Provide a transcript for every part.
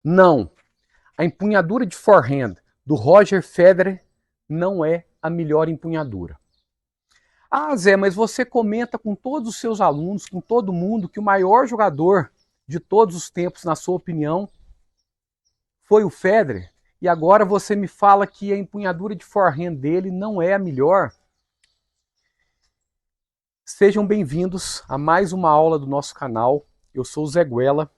Não, a empunhadura de forehand do Roger Federer não é a melhor empunhadura. Ah, Zé, mas você comenta com todos os seus alunos, com todo mundo, que o maior jogador de todos os tempos, na sua opinião, foi o Federer, e agora você me fala que a empunhadura de forehand dele não é a melhor. Sejam bem-vindos a mais uma aula do nosso canal. Eu sou o Zé Guela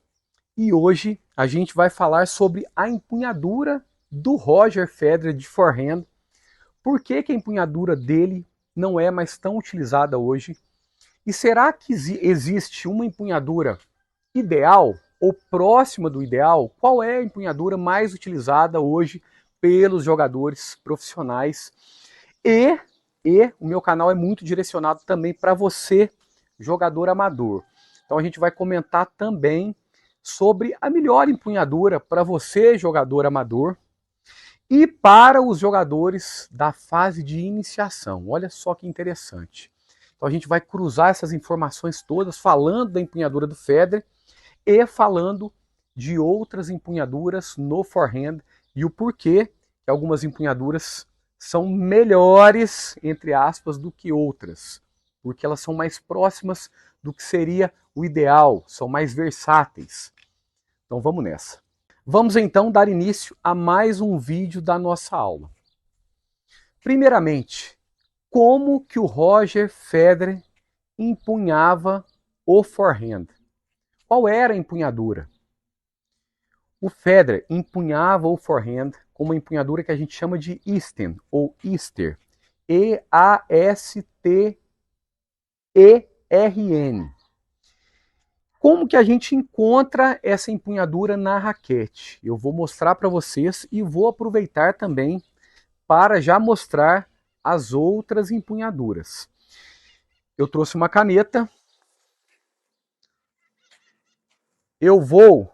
e hoje a gente vai falar sobre a empunhadura do Roger Federer de forehand. Por que a empunhadura dele não é mais tão utilizada hoje? E será que existe uma empunhadura ideal ou próxima do ideal? Qual é a empunhadura mais utilizada hoje pelos jogadores profissionais? E o meu canal é muito direcionado também para você, jogador amador. Então a gente vai comentar também sobre a melhor empunhadura para você, jogador amador, e para os jogadores da fase de iniciação. Olha só que interessante. Então a gente vai cruzar essas informações todas, falando da empunhadura do Federer e falando de outras empunhaduras no forehand e o porquê que algumas empunhaduras são melhores, entre aspas, do que outras, porque elas são mais próximas do que seria o ideal, são mais versáteis. Então vamos nessa. Vamos então dar início a mais um vídeo da nossa aula. Primeiramente, como que o Roger Federer empunhava o forehand? Qual era a empunhadura? O Federer empunhava o forehand com uma empunhadura que a gente chama de Eastern ou Easter, E-A-S-T-E-R-N. Como que a gente encontra essa empunhadura na raquete? Eu vou mostrar para vocês e vou aproveitar também para já mostrar as outras empunhaduras. Eu trouxe uma caneta. Eu vou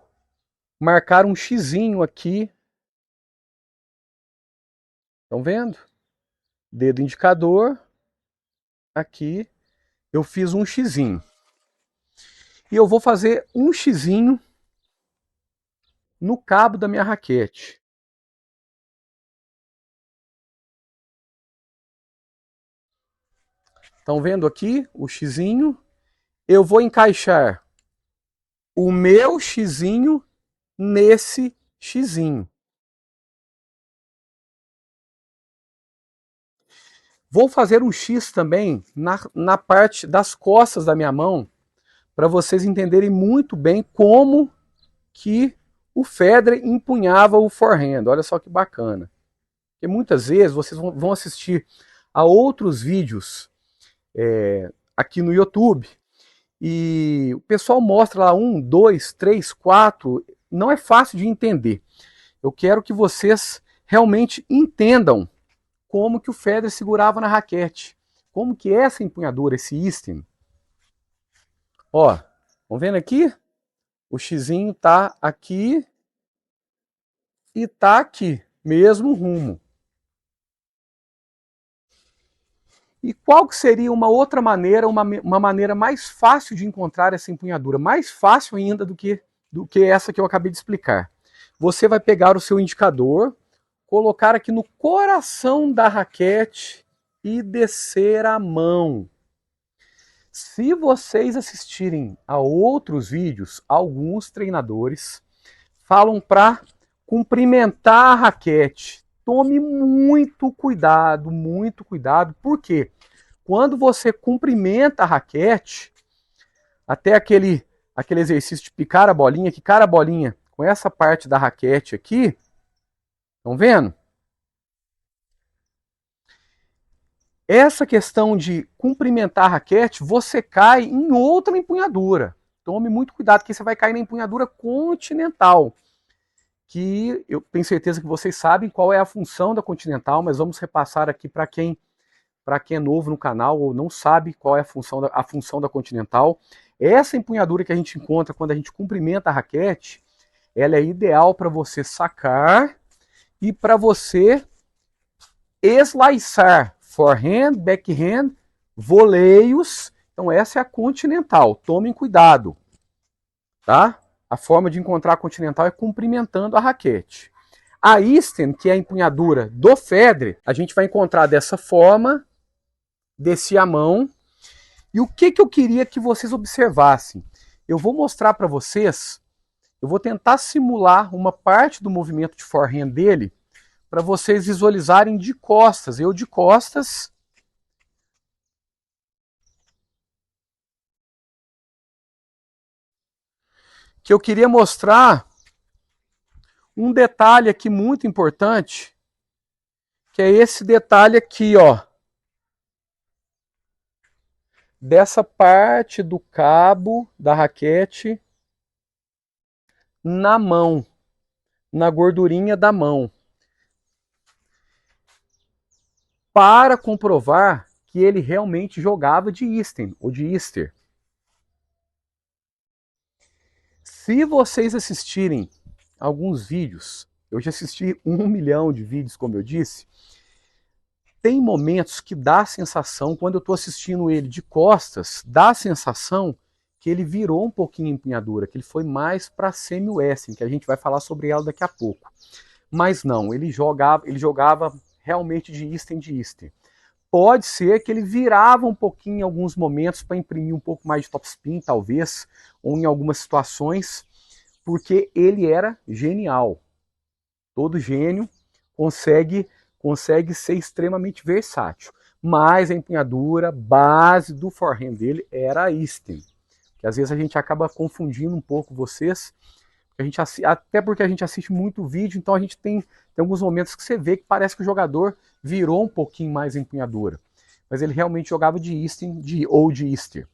marcar um xizinho aqui. Estão vendo? Dedo indicador. Aqui. Eu fiz um xizinho. E eu vou fazer um xizinho no cabo da minha raquete. Estão vendo aqui o xizinho? Eu vou encaixar o meu xizinho nesse xizinho. Vou fazer um X também na parte das costas da minha mão, para vocês entenderem muito bem como que o Federer empunhava o forehand. Olha só que bacana. Porque muitas vezes vocês vão assistir a outros vídeos aqui no YouTube e o pessoal mostra lá 1, 2, 3, 4. Não é fácil de entender. Eu quero que vocês realmente entendam como que o Federer segurava na raquete. Como que é essa empunhadura, esse Eastern. Ó, estão vendo aqui? O xizinho tá aqui e tá aqui, mesmo rumo. E qual que seria uma outra maneira, uma maneira mais fácil de encontrar essa empunhadura? Mais fácil ainda do que essa que eu acabei de explicar. Você vai pegar o seu indicador, colocar aqui no coração da raquete e descer a mão. Se vocês assistirem a outros vídeos, alguns treinadores falam para cumprimentar a raquete. Tome muito cuidado, porque quando você cumprimenta a raquete, até aquele exercício de picar a bolinha, quicar a bolinha com essa parte da raquete aqui, estão vendo? Essa questão de cumprimentar a raquete, você cai em outra empunhadura. Tome muito cuidado, porque você vai cair na empunhadura continental, que eu tenho certeza que vocês sabem qual é a função da continental, mas vamos repassar aqui para quem é novo no canal ou não sabe qual é a função da continental. Essa empunhadura que a gente encontra quando a gente cumprimenta a raquete, ela é ideal para você sacar e para você slicear forehand, backhand, voleios. Então essa é a continental. Tomem cuidado, tá? A forma de encontrar a continental é cumprimentando a raquete. A Eastern, que é a empunhadura do Federer, a gente vai encontrar dessa forma, descer a mão. E o que eu queria que vocês observassem? Eu vou mostrar para vocês, eu vou tentar simular uma parte do movimento de forehand dele, para vocês visualizarem de costas. Eu de costas. Que eu queria mostrar um detalhe aqui muito importante, que é esse detalhe aqui, ó. Dessa parte do cabo da raquete na mão, na gordurinha da mão. Para comprovar que ele realmente jogava de Eastern ou de Easter. Se vocês assistirem alguns vídeos, eu já assisti 1 milhão de vídeos, como eu disse, tem momentos que dá a sensação, quando eu estou assistindo ele de costas, dá a sensação que ele virou um pouquinho a empunhadura, que ele foi mais para semi-western, que a gente vai falar sobre ela daqui a pouco. Mas não, ele jogava realmente de Eastern de Eastern. Pode ser que ele virava um pouquinho em alguns momentos para imprimir um pouco mais de topspin, talvez, ou em algumas situações, porque ele era genial. Todo gênio consegue ser extremamente versátil. Mas a empunhadura base do forehand dele era a Eastern. Que às vezes a gente acaba confundindo um pouco vocês, até porque a gente assiste muito vídeo, então a gente tem alguns momentos que você vê que parece que o jogador virou um pouquinho mais a empunhadura. Mas ele realmente jogava de Eastern ou de Easter.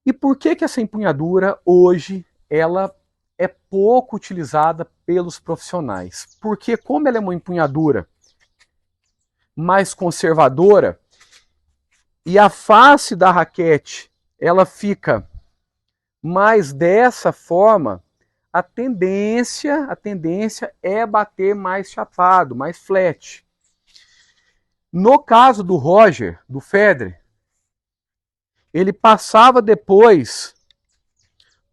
E por que essa empunhadura hoje ela é pouco utilizada pelos profissionais? Porque como ela é uma empunhadura mais conservadora e a face da raquete ela fica mais dessa forma, a tendência é bater mais chapado, mais flat. No caso do Roger, do Federer, ele passava depois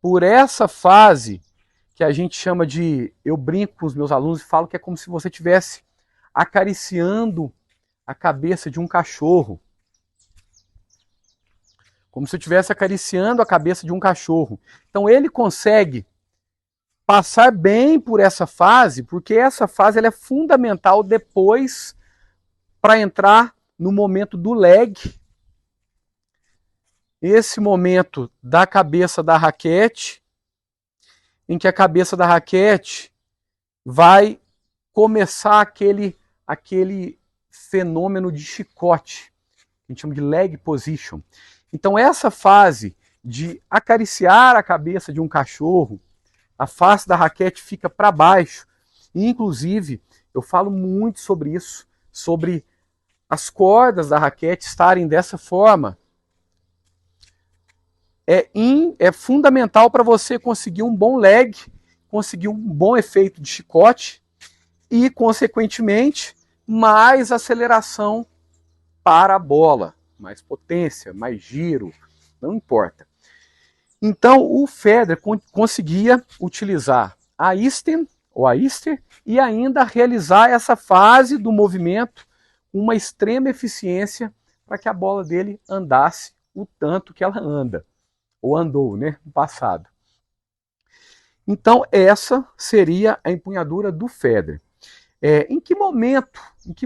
por essa fase que a gente chama de, eu brinco com os meus alunos e falo que é como se você estivesse acariciando a cabeça de um cachorro. Como se eu estivesse acariciando a cabeça de um cachorro. Então ele consegue passar bem por essa fase, porque essa fase ela é fundamental depois para entrar no momento do leg. Esse momento da cabeça da raquete, em que a cabeça da raquete vai começar aquele fenômeno de chicote, que a gente chama de leg position. Então essa fase de acariciar a cabeça de um cachorro, a face da raquete fica para baixo. E, inclusive, eu falo muito sobre isso, sobre as cordas da raquete estarem dessa forma. É fundamental para você conseguir um bom leg, conseguir um bom efeito de chicote e, consequentemente, mais aceleração para a bola, mais potência, mais giro, não importa. Então o Federer conseguia utilizar a Eastern ou a Easter e ainda realizar essa fase do movimento com uma extrema eficiência para que a bola dele andasse o tanto que ela anda, ou andou, né, no passado. Então essa seria a empunhadura do Federer. Em que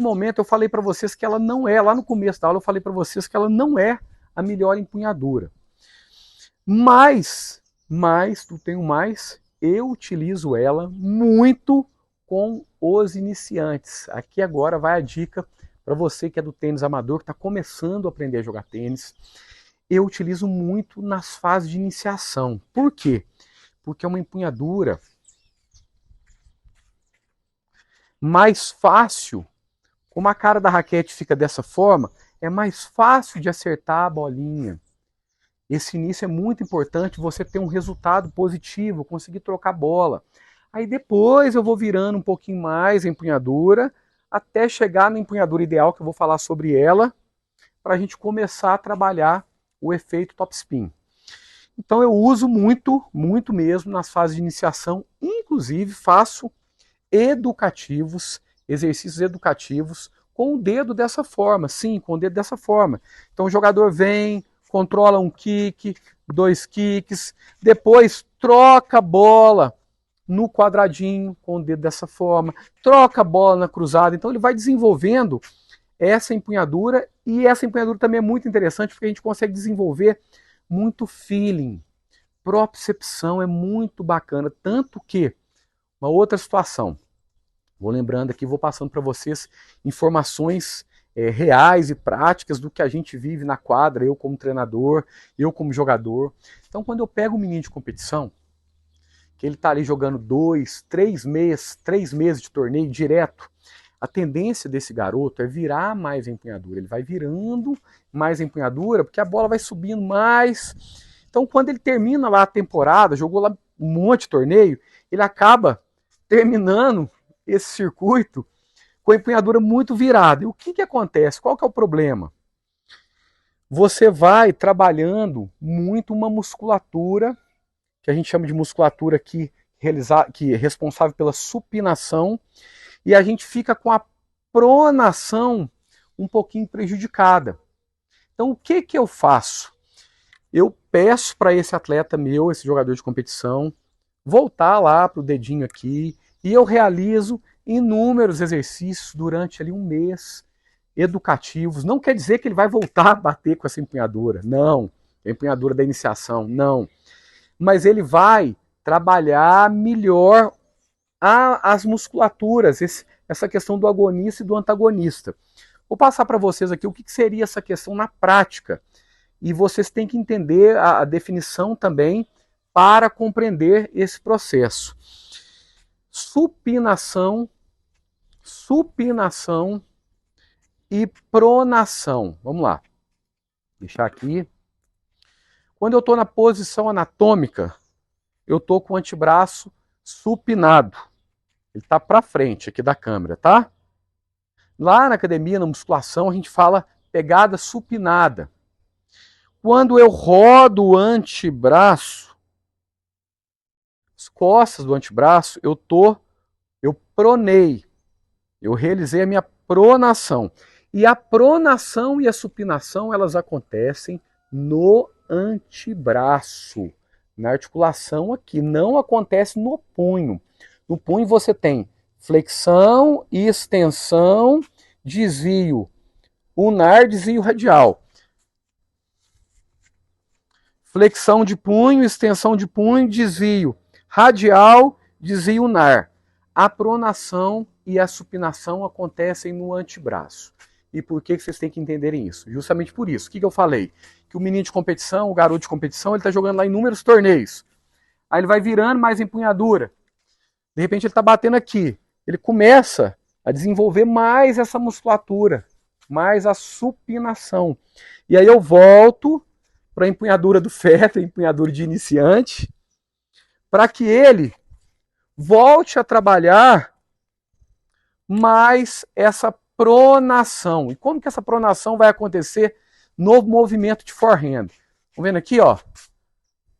momento eu falei para vocês que ela não é, lá no começo da aula eu falei para vocês que ela não é a melhor empunhadura. Mas, eu utilizo ela muito com os iniciantes. Aqui agora vai a dica para você que é do tênis amador, que está começando a aprender a jogar tênis. Eu utilizo muito nas fases de iniciação. Por quê? Porque é uma empunhadura mais fácil, como a cara da raquete fica dessa forma, é mais fácil de acertar a bolinha. Esse início é muito importante, você ter um resultado positivo, conseguir trocar bola. Aí depois eu vou virando um pouquinho mais a empunhadura, até chegar na empunhadura ideal, que eu vou falar sobre ela, para a gente começar a trabalhar o efeito topspin. Então eu uso muito, muito mesmo nas fases de iniciação, inclusive faço educativos, exercícios educativos com o dedo dessa forma, sim, com o dedo dessa forma. Então o jogador vem, controla um kick, 2 kicks, depois troca a bola no quadradinho com o dedo dessa forma, troca a bola na cruzada. Então ele vai desenvolvendo essa empunhadura, e essa empunhadura também é muito interessante porque a gente consegue desenvolver muito feeling, propriocepção, é muito bacana, tanto que uma outra situação, vou lembrando aqui, vou passando para vocês informações reais e práticas do que a gente vive na quadra, eu como treinador, eu como jogador. Então quando eu pego um menino de competição, que ele está ali jogando 2, 3 meses de torneio direto, a tendência desse garoto é virar mais empunhadura. Ele vai virando mais empunhadura porque a bola vai subindo mais. Então, quando ele termina lá a temporada, jogou lá um monte de torneio, ele acaba terminando esse circuito com a empunhadura muito virada. E o que acontece? Qual que é o problema? Você vai trabalhando muito uma musculatura, que a gente chama de musculatura que é responsável pela supinação, e a gente fica com a pronação um pouquinho prejudicada. Então o que eu faço? Eu peço para esse atleta meu, esse jogador de competição, voltar lá para o dedinho aqui, e eu realizo inúmeros exercícios durante ali um mês, educativos. Não quer dizer que ele vai voltar a bater com essa empunhadura, não. A empunhadura da iniciação, não. Mas ele vai trabalhar melhor as musculaturas, essa questão do agonista e do antagonista. Vou passar para vocês aqui o que seria essa questão na prática. E vocês têm que entender a definição também para compreender esse processo. Supinação e pronação. Vamos lá. Deixar aqui. Quando eu estou na posição anatômica, eu estou com o antebraço supinado. Ele está para frente aqui da câmera, tá? Lá na academia, na musculação, a gente fala pegada supinada. Quando eu rodo o antebraço, as costas do antebraço, eu pronei. Eu realizei a minha pronação. E a pronação e a supinação, elas acontecem no antebraço, na articulação aqui, não acontece no punho. No punho você tem flexão, extensão, desvio ulnar, desvio radial. Flexão de punho, extensão de punho, desvio radial, desvio ulnar. A pronação e a supinação acontecem no antebraço. E por que vocês têm que entenderem isso? Justamente por isso. O que eu falei? Que o menino de competição, o garoto de competição, ele está jogando lá inúmeros torneios. Aí ele vai virando mais empunhadura. De repente ele está batendo aqui. Ele começa a desenvolver mais essa musculatura, mais a supinação. E aí eu volto para a empunhadura do feto, a empunhadura de iniciante, para que ele volte a trabalhar mais essa pronação. E como que essa pronação vai acontecer no movimento de forehand? Estão vendo aqui, ó?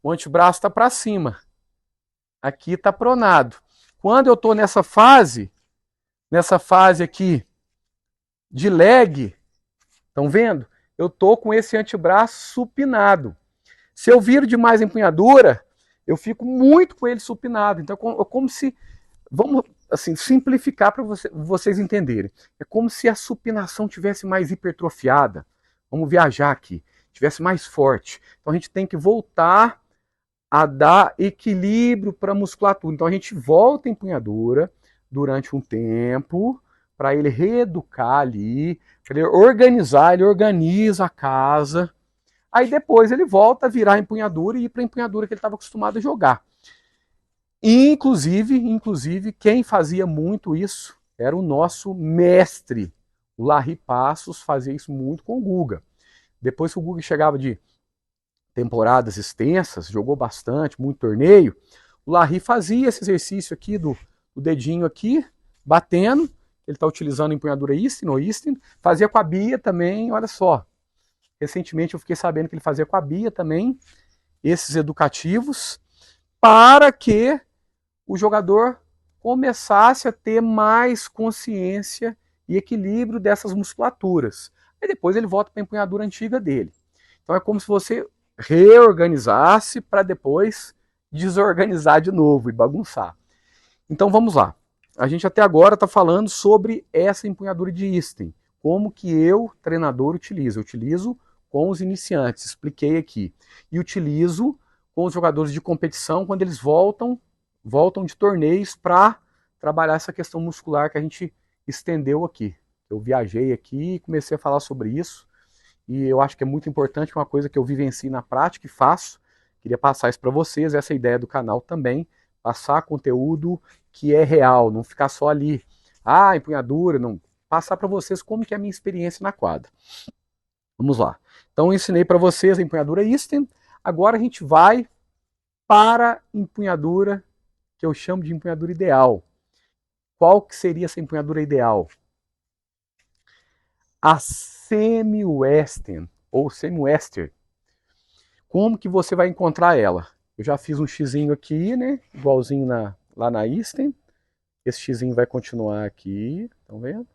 O antebraço está para cima. Aqui está pronado. Quando eu estou nessa fase aqui de leg, estão vendo? Eu estou com esse antebraço supinado. Se eu viro demais a empunhadura, eu fico muito com ele supinado. Então é como se, vamos assim, simplificar para vocês entenderem. É como se a supinação tivesse mais hipertrofiada. Vamos viajar aqui. Tivesse mais forte. Então a gente tem que voltar a dar equilíbrio para a musculatura. Então a gente volta a empunhadura durante um tempo para ele reeducar ali, para ele organizar, ele organiza a casa. Aí depois ele volta a virar a empunhadura e ir para a empunhadura que ele estava acostumado a jogar. Inclusive, quem fazia muito isso era o nosso mestre. O Larry Passos fazia isso muito com o Guga. Depois que o Guga chegava de temporadas extensas, jogou bastante, muito torneio, o Larry fazia esse exercício aqui do dedinho aqui, batendo, ele está utilizando a empunhadura Easton ou Easton, fazia com a Bia também, olha só. Recentemente eu fiquei sabendo que ele fazia com a Bia também, esses educativos para que o jogador começasse a ter mais consciência e equilíbrio dessas musculaturas. Aí depois ele volta para a empunhadura antiga dele. Então é como se você reorganizasse para depois desorganizar de novo e bagunçar. Então vamos lá. A gente até agora está falando sobre essa empunhadura de Easton. Como que eu, treinador, utilizo? Eu utilizo com os iniciantes, expliquei aqui. E utilizo com os jogadores de competição quando eles voltam de torneios para trabalhar essa questão muscular que a gente estendeu aqui. Eu viajei aqui e comecei a falar sobre isso. E eu acho que é muito importante, uma coisa que eu vivencio na prática e faço. Queria passar isso para vocês, essa ideia do canal também. Passar conteúdo que é real, não ficar só ali, empunhadura, não. Passar para vocês como que é a minha experiência na quadra. Vamos lá. Então eu ensinei para vocês a empunhadura Easton. Agora a gente vai para a empunhadura que eu chamo de empunhadura ideal. Qual que seria essa empunhadura ideal? A semi-western ou semi-western. Como que você vai encontrar ela? Eu já fiz um xizinho aqui, né? Igualzinho lá na Easton. Esse xizinho vai continuar aqui, estão vendo?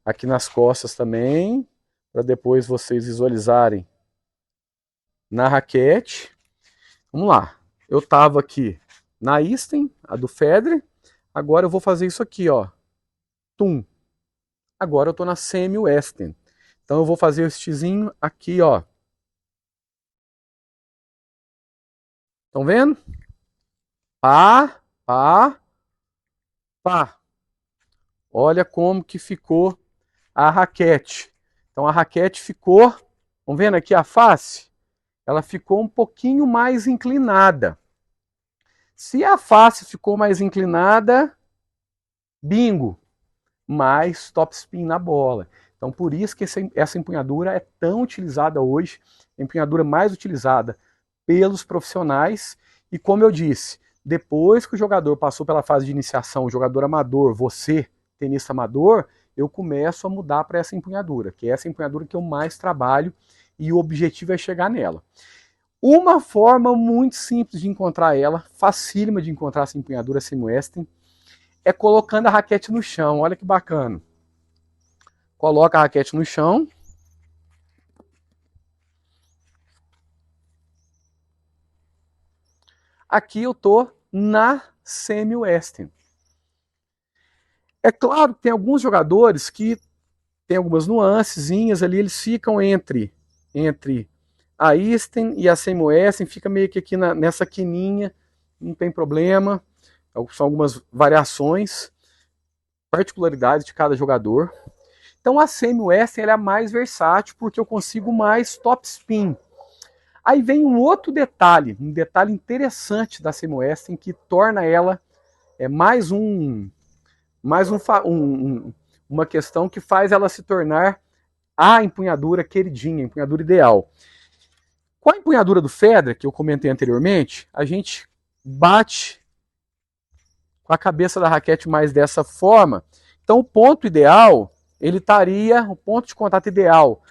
Aqui nas costas também, para depois vocês visualizarem na raquete. Vamos lá. Eu estava aqui na Easton, a do Federer. Agora eu vou fazer isso aqui, ó. Tum. Agora eu estou na semi-western. Então eu vou fazer esse xizinho aqui, ó. Estão vendo? Pá, pá, pá. Olha como que ficou a raquete. Então a raquete ficou, vão vendo aqui a face? Ela ficou um pouquinho mais inclinada. Se a face ficou mais inclinada, bingo, mais topspin na bola. Então por isso que essa empunhadura é tão utilizada hoje, a empunhadura mais utilizada pelos profissionais. E como eu disse, depois que o jogador passou pela fase de iniciação, o jogador amador, você, tenista amador, eu começo a mudar para essa empunhadura, que é essa empunhadura que eu mais trabalho e o objetivo é chegar nela. Uma forma muito simples de encontrar ela, facílima de encontrar essa empunhadura semi-western, é colocando a raquete no chão. Olha que bacana. Coloca a raquete no chão. Aqui eu tô na semi-western. É claro que tem alguns jogadores que tem algumas nuancezinhas ali, eles ficam entre a Easton e a semi-western, fica meio que aqui nessa quininha, não tem problema. São algumas variações, particularidades de cada jogador. Então a semi-western é a mais versátil porque eu consigo mais topspin. Aí vem um outro detalhe, um detalhe interessante da semi-western que torna ela mais uma questão que faz ela se tornar a empunhadura queridinha, a empunhadura ideal. Com a empunhadura do Federer, que eu comentei anteriormente, a gente bate com a cabeça da raquete mais dessa forma. Então o ponto ideal, o ponto de contato ideal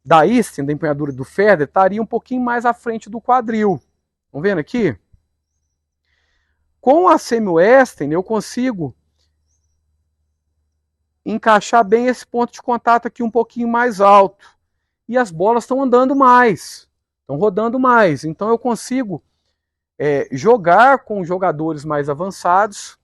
da Easton, da empunhadura do Federer, estaria um pouquinho mais à frente do quadril. Estão vendo aqui? Com a semi-western eu consigo encaixar bem esse ponto de contato aqui um pouquinho mais alto. E as bolas estão andando mais, estão rodando mais. Então eu consigo jogar com jogadores mais avançados,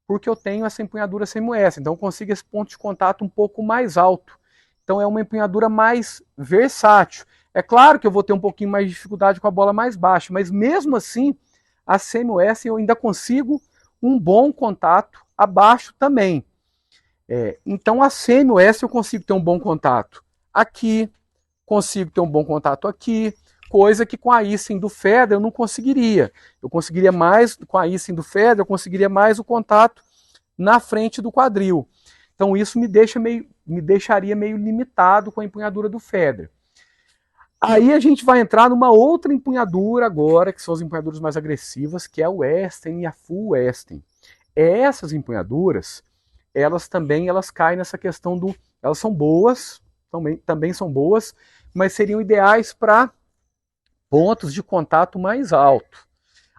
porque eu tenho essa empunhadura semi-western. Então eu consigo esse ponto de contato um pouco mais alto. Então é uma empunhadura mais versátil. É claro que eu vou ter um pouquinho mais de dificuldade com a bola mais baixa, mas mesmo assim, a semi-western eu ainda consigo um bom contato abaixo também. Então a semi-western eu consigo ter um bom contato aqui, consigo ter um bom contato aqui, coisa que com a Easton do Federer eu não conseguiria. Eu conseguiria mais, com a Easton do Federer, eu conseguiria mais o contato na frente do quadril. Então isso me deixaria meio limitado com a empunhadura do Federer. Aí a gente vai entrar numa outra empunhadura agora, que são as empunhaduras mais agressivas, que é o Western e a Full Western. Essas empunhaduras, elas caem nessa questão elas são boas, também são boas, mas seriam ideais para pontos de contato mais alto.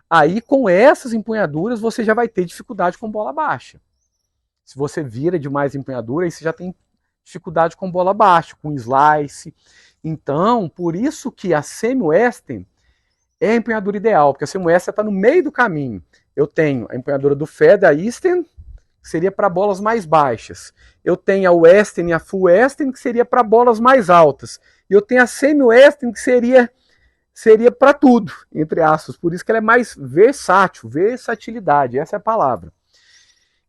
Aí, com essas empunhaduras, você já vai ter dificuldade com bola baixa. Se você vira demais a empunhadura, aí você já tem dificuldade com bola baixa, com slice. Então, por isso que a semi-western é a empunhadura ideal, porque a semi-western está no meio do caminho. Eu tenho a empunhadura do Federer, a Eastern, que seria para bolas mais baixas. Eu tenho a Western e a Full Western, que seria para bolas mais altas. E eu tenho a semi-western, que seria para tudo, entre aspas. Por isso que ela é mais versátil, versatilidade, essa é a palavra.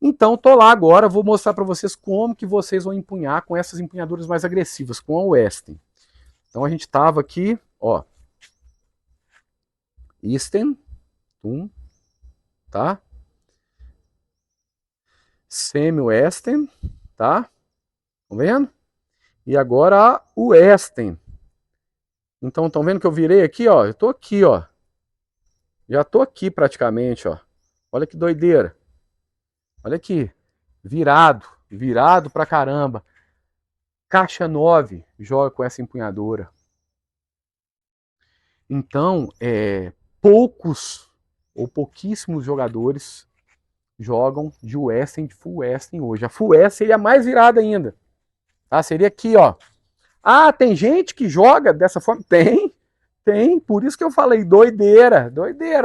Então, tô lá agora, vou mostrar para vocês como que vocês vão empunhar com essas empunhaduras mais agressivas, com a Western. Então a gente estava aqui, ó, Eastern, tá? Semi-Western, tá? Estão vendo? E agora a Western. Então, estão vendo que eu virei aqui, ó? Eu tô aqui, ó. Já tô aqui praticamente, ó. Olha que doideira. Olha aqui. Virado pra caramba. Caixa 9 joga com essa empunhadura. Então, poucos ou pouquíssimos jogadores jogam de Western e de Full Western hoje. A Full Western seria mais virada ainda. Tá? Seria aqui, ó. Ah, tem gente que joga dessa forma? Tem. Por isso que eu falei, doideira.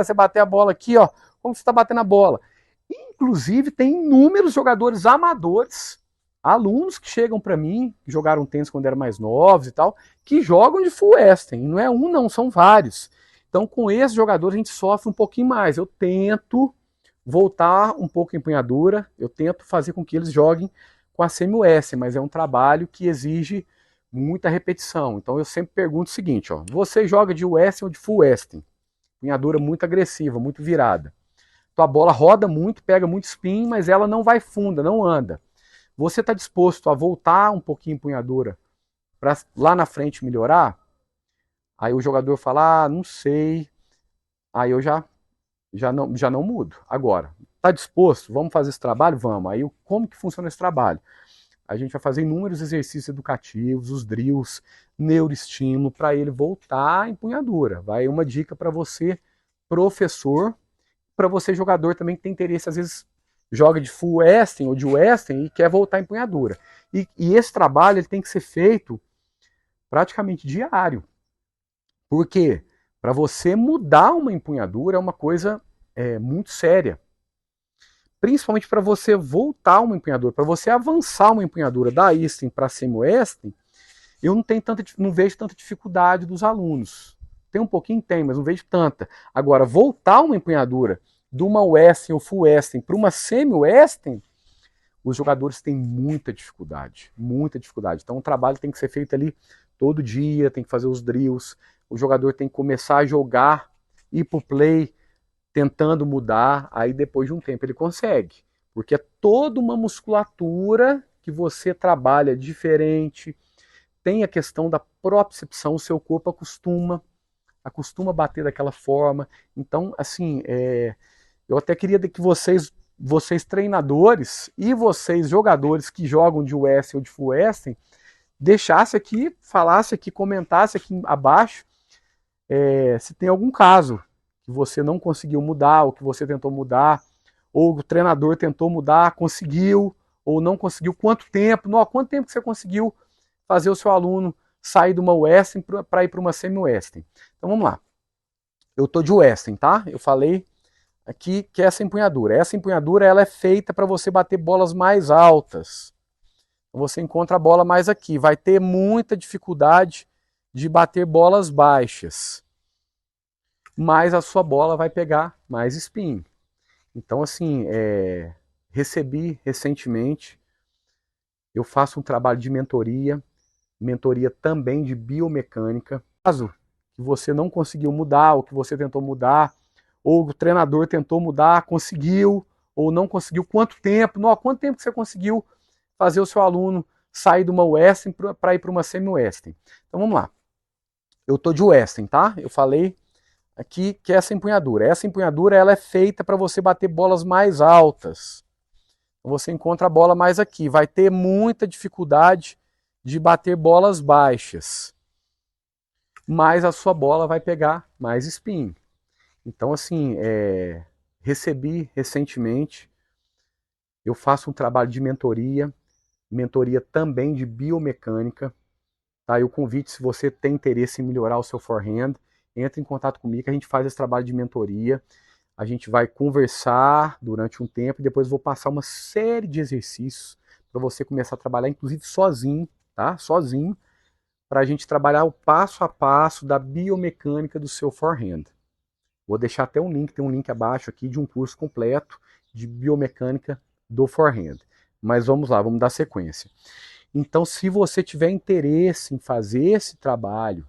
Você bater a bola aqui, ó. Como você está batendo a bola? Inclusive, tem inúmeros jogadores amadores, alunos que chegam para mim, que jogaram tênis quando eram mais novos e tal, que jogam de Full Western. E não é um, não, são vários. Então, com esses jogadores, a gente sofre um pouquinho mais. Eu tento voltar um pouco a empunhadura, eu tento fazer com que eles joguem com a semi-western, mas é um trabalho que exige muita repetição. Então eu sempre pergunto o seguinte, ó, você joga de western ou de full western? Empunhadura muito agressiva, muito virada. Tua bola roda muito, pega muito spin, mas ela não vai funda, não anda. Você está disposto a voltar um pouquinho a empunhadura para lá na frente melhorar? Aí o jogador fala, não sei. Aí eu já não mudo. Agora, tá disposto? Vamos fazer esse trabalho? Vamos. Aí como que funciona esse trabalho? A gente vai fazer inúmeros exercícios educativos, os drills, neuroestímulo, para ele voltar à empunhadura. Vai uma dica para você, professor, para você, jogador também que tem interesse, às vezes joga de full western ou de western e quer voltar à empunhadura. E esse trabalho ele tem que ser feito praticamente diário. Por quê? Para você mudar uma empunhadura é uma coisa muito séria. Principalmente para você voltar uma empunhadura, para você avançar uma empunhadura da Eastern para a semi-western, eu não vejo tanta dificuldade dos alunos. Tem um pouquinho, tem, mas não vejo tanta. Agora, voltar uma empunhadura de uma western ou full western para uma semi-western, os jogadores têm muita dificuldade, muita dificuldade. Então o trabalho tem que ser feito ali todo dia, tem que fazer os drills, o jogador tem que começar a jogar, ir para o play, tentando mudar, aí depois de um tempo ele consegue. Porque é toda uma musculatura que você trabalha diferente, tem a questão da propriocepção, o seu corpo acostuma a bater daquela forma. Então, assim, eu até queria que vocês treinadores e vocês jogadores que jogam de western ou de full western, deixasse aqui, falasse aqui, comentasse aqui abaixo se tem algum caso que você não conseguiu mudar, ou que você tentou mudar, ou o treinador tentou mudar, conseguiu, ou não conseguiu, quanto tempo que você conseguiu fazer o seu aluno sair de uma western para ir para uma semi-western. Então vamos lá. Eu estou de western, tá? Eu falei aqui que essa empunhadura ela é feita para você bater bolas mais altas. Você encontra a bola mais aqui, vai ter muita dificuldade de bater bolas baixas, mas a sua bola vai pegar mais spin. Então, assim, recebi recentemente, eu faço um trabalho de mentoria também de biomecânica. Caso que você não conseguiu mudar, ou que você tentou mudar, ou o treinador tentou mudar, conseguiu, ou não conseguiu, quanto tempo que você conseguiu fazer o seu aluno sair de uma western para ir para uma semi-western. Então vamos lá. Eu estou de western, tá? Eu falei aqui que essa empunhadura ela é feita para você bater bolas mais altas. Você encontra a bola mais aqui, vai ter muita dificuldade de bater bolas baixas, mais a sua bola vai pegar mais spin. Então, assim, recebi recentemente, eu faço um trabalho de mentoria também de biomecânica. Tá? E o convite, se você tem interesse em melhorar o seu forehand, entre em contato comigo, que a gente faz esse trabalho de mentoria. A gente vai conversar durante um tempo e depois vou passar uma série de exercícios para você começar a trabalhar, inclusive sozinho, tá? Sozinho, para a gente trabalhar o passo a passo da biomecânica do seu forehand. Vou deixar até um link, tem um link abaixo aqui de um curso completo de biomecânica do forehand. Mas vamos lá, vamos dar sequência. Então, se você tiver interesse em fazer esse trabalho,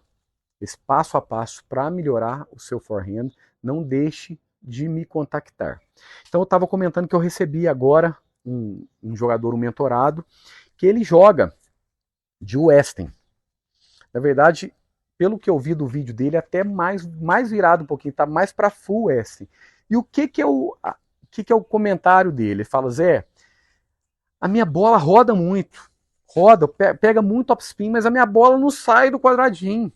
esse passo a passo para melhorar o seu forehand, não deixe de me contactar. Então eu estava comentando que eu recebi agora um jogador, um mentorado, que ele joga de Weston. Na verdade, pelo que eu vi do vídeo dele, até mais virado um pouquinho, tá mais para full Weston. E o que é o comentário dele? Ele fala: Zé, a minha bola roda muito, pega muito topspin, mas a minha bola não sai do quadradinho.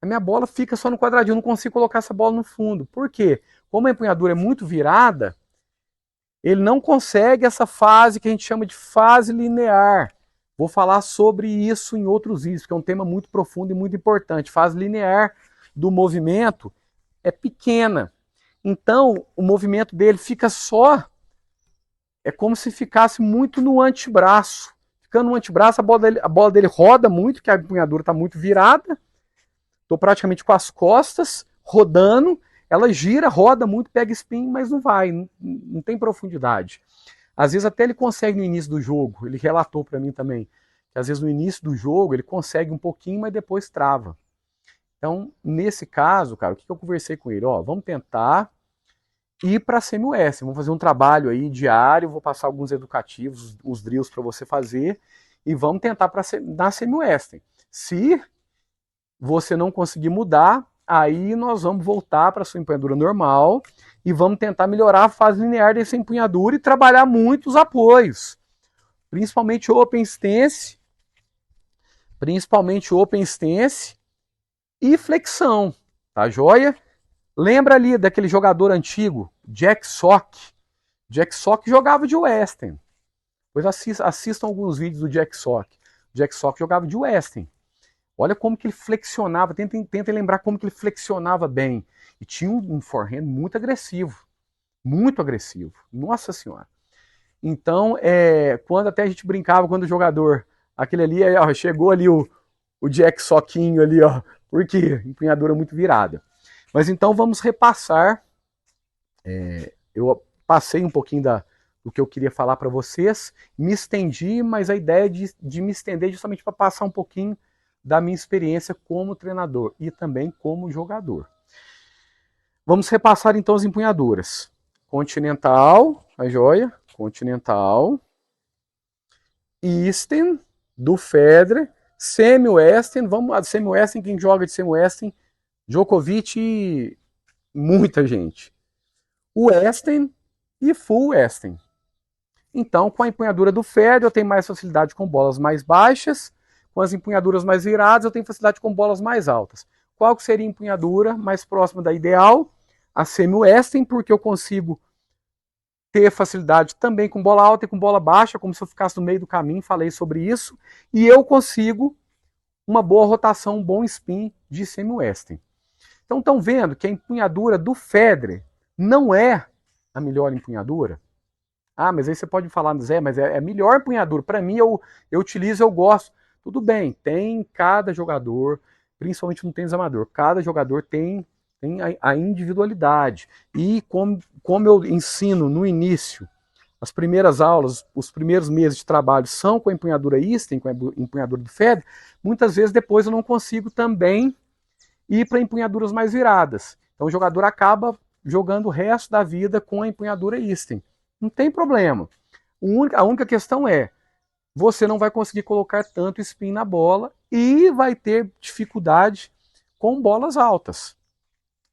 A minha bola fica só no quadradinho, eu não consigo colocar essa bola no fundo. Por quê? Como a empunhadura é muito virada, ele não consegue essa fase que a gente chama de fase linear. Vou falar sobre isso em outros vídeos, porque é um tema muito profundo e muito importante. Fase linear do movimento é pequena. Então, o movimento dele fica só... É como se ficasse muito no antebraço. Ficando no antebraço, a bola dele roda muito, porque a empunhadura está muito virada. Estou praticamente com as costas rodando, ela gira, roda muito, pega spin, mas não vai, não tem profundidade. Às vezes até ele consegue no início do jogo, ele relatou para mim também, que às vezes no início do jogo ele consegue um pouquinho, mas depois trava. Então, nesse caso, cara, o que eu conversei com ele? Ó, vamos tentar ir para semi-west, vamos fazer um trabalho aí diário, vou passar alguns educativos, os drills para você fazer, e vamos tentar na semi-west. Se você não conseguir mudar, aí nós vamos voltar para a sua empunhadura normal e vamos tentar melhorar a fase linear dessa empunhadura e trabalhar muito os apoios, principalmente o open stance, e flexão, tá joia? Lembra ali daquele jogador antigo, Jack Sock? Jack Sock jogava de Weston. Pois assistam alguns vídeos do Jack Sock. Jack Sock jogava de Weston. Olha como que ele flexionava, tentem lembrar como que ele flexionava bem. E tinha um forehand muito agressivo. Muito agressivo. Nossa Senhora. Então, quando até a gente brincava, quando o jogador, aquele ali, ó, chegou ali o Jack Soquinho ali, ó, porque empunhadura muito virada. Mas então vamos repassar. Eu passei um pouquinho do que eu queria falar para vocês, me estendi, mas a ideia de me estender justamente para passar um pouquinho da minha experiência como treinador e também como jogador. Vamos repassar então as empunhaduras. Continental, a joia, Continental, Eastern, do Federer, Semi-Western, Semi-Western, quem joga de Semi-Western, Djokovic e muita gente. Western e Full Western. Então, com a empunhadura do Federer, eu tenho mais facilidade com bolas mais baixas. Com as empunhaduras mais viradas, eu tenho facilidade com bolas mais altas. Qual que seria a empunhadura mais próxima da ideal? A semi-western, porque eu consigo ter facilidade também com bola alta e com bola baixa, como se eu ficasse no meio do caminho, falei sobre isso. E eu consigo uma boa rotação, um bom spin de semi-western. Então, estão vendo que a empunhadura do Federer não é a melhor empunhadura? Ah, mas aí você pode falar, Zé, mas é a melhor empunhadura. Para mim, eu utilizo, eu gosto. Tudo bem, tem cada jogador, principalmente no tênis amador, cada jogador tem a individualidade. E como eu ensino no início, as primeiras aulas, os primeiros meses de trabalho são com a empunhadura Eastern, com a empunhadura do Federer, muitas vezes depois eu não consigo também ir para empunhaduras mais viradas. Então o jogador acaba jogando o resto da vida com a empunhadura Eastern. Não tem problema. A única questão é, você não vai conseguir colocar tanto spin na bola e vai ter dificuldade com bolas altas.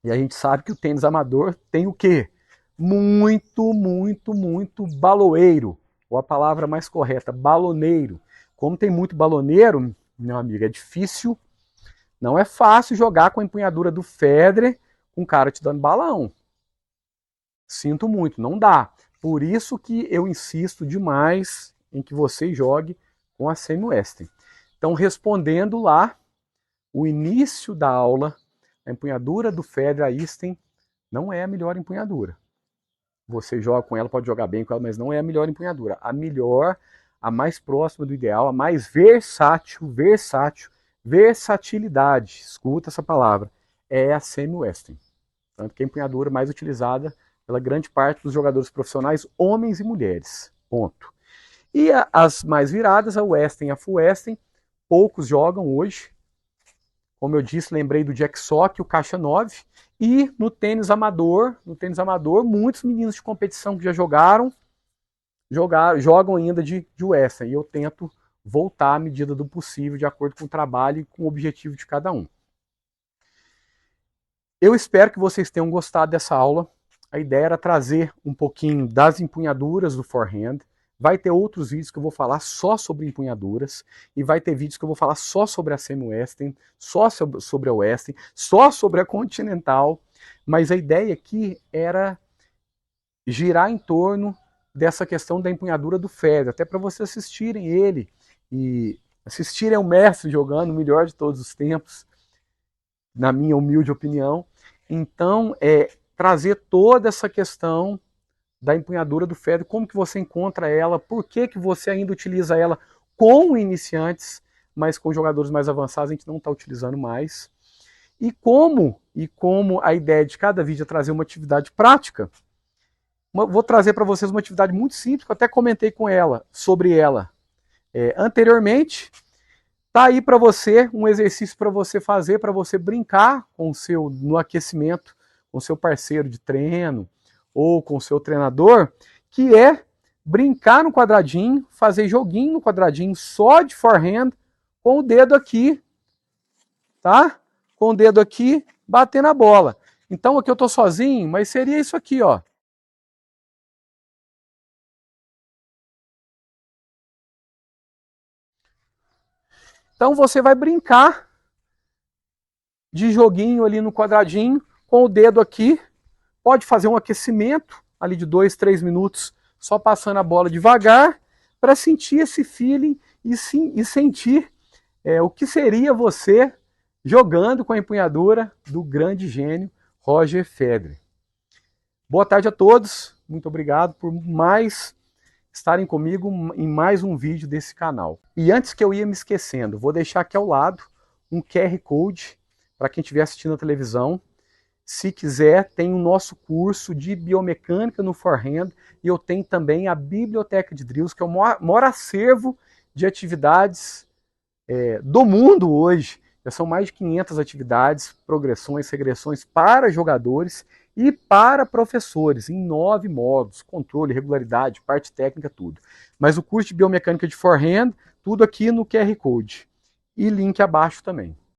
E a gente sabe que o tênis amador tem o quê? Muito, muito, muito baloeiro. Ou a palavra mais correta, baloneiro. Como tem muito baloneiro, meu amigo, é difícil Não é fácil jogar com a empunhadura do Federer com o cara te dando balão. Sinto muito, não dá. Por isso que eu insisto demais em que você jogue com a Sam Westing. Então, respondendo lá, o início da aula, a empunhadura do Federer, a Easton, não é a melhor empunhadura. Você joga com ela, pode jogar bem com ela, mas não é a melhor empunhadura. A melhor, a mais próxima do ideal, a mais versatilidade, escuta essa palavra, é a Sam Westing. Tanto que é a empunhadura mais utilizada pela grande parte dos jogadores profissionais, homens e mulheres. Ponto. E as mais viradas, a Westing e a Full Westing, poucos jogam hoje. Como eu disse, lembrei do Jack Sock, o Caixa 9. E no tênis amador, muitos meninos de competição que já jogam ainda de Westing. E eu tento voltar à medida do possível, de acordo com o trabalho e com o objetivo de cada um. Eu espero que vocês tenham gostado dessa aula. A ideia era trazer um pouquinho das empunhaduras do forehand. Vai ter outros vídeos que eu vou falar só sobre empunhaduras. E vai ter vídeos que eu vou falar só sobre a Sam Westing, só sobre a Westing, só sobre a Continental. Mas a ideia aqui era girar em torno dessa questão da empunhadura do Federer, até para vocês assistirem ele e assistirem ao mestre jogando o melhor de todos os tempos, na minha humilde opinião. Então, trazer toda essa questão da empunhadura do Federer, como que você encontra ela, por que você ainda utiliza ela com iniciantes, mas com jogadores mais avançados a gente não está utilizando mais. E como a ideia de cada vídeo é trazer uma atividade prática, vou trazer para vocês uma atividade muito simples, que eu até comentei sobre ela anteriormente. Tá aí para você um exercício para você fazer, para você brincar no aquecimento com seu parceiro de treino ou com seu treinador, que é brincar no quadradinho, fazer joguinho no quadradinho só de forehand, com o dedo aqui, tá? Com o dedo aqui, bater na bola. Então aqui eu tô sozinho, mas seria isso aqui, ó. Então você vai brincar de joguinho ali no quadradinho, com o dedo aqui, pode fazer um aquecimento ali de 2, 3 minutos, só passando a bola devagar, para sentir esse feeling e sentir o que seria você jogando com a empunhadura do grande gênio Roger Federer. Boa tarde a todos, muito obrigado por estarem comigo em mais um vídeo desse canal. E antes que eu ia me esquecendo, vou deixar aqui ao lado um QR Code para quem estiver assistindo na televisão. Se quiser, tem o nosso curso de biomecânica no forehand e eu tenho também a Biblioteca de Drills, que é o maior acervo de atividades do mundo hoje. Já são mais de 500 atividades, progressões, regressões para jogadores e para professores, em 9 módulos, controle, regularidade, parte técnica, tudo. Mas o curso de biomecânica de forehand, tudo aqui no QR Code. E link abaixo também.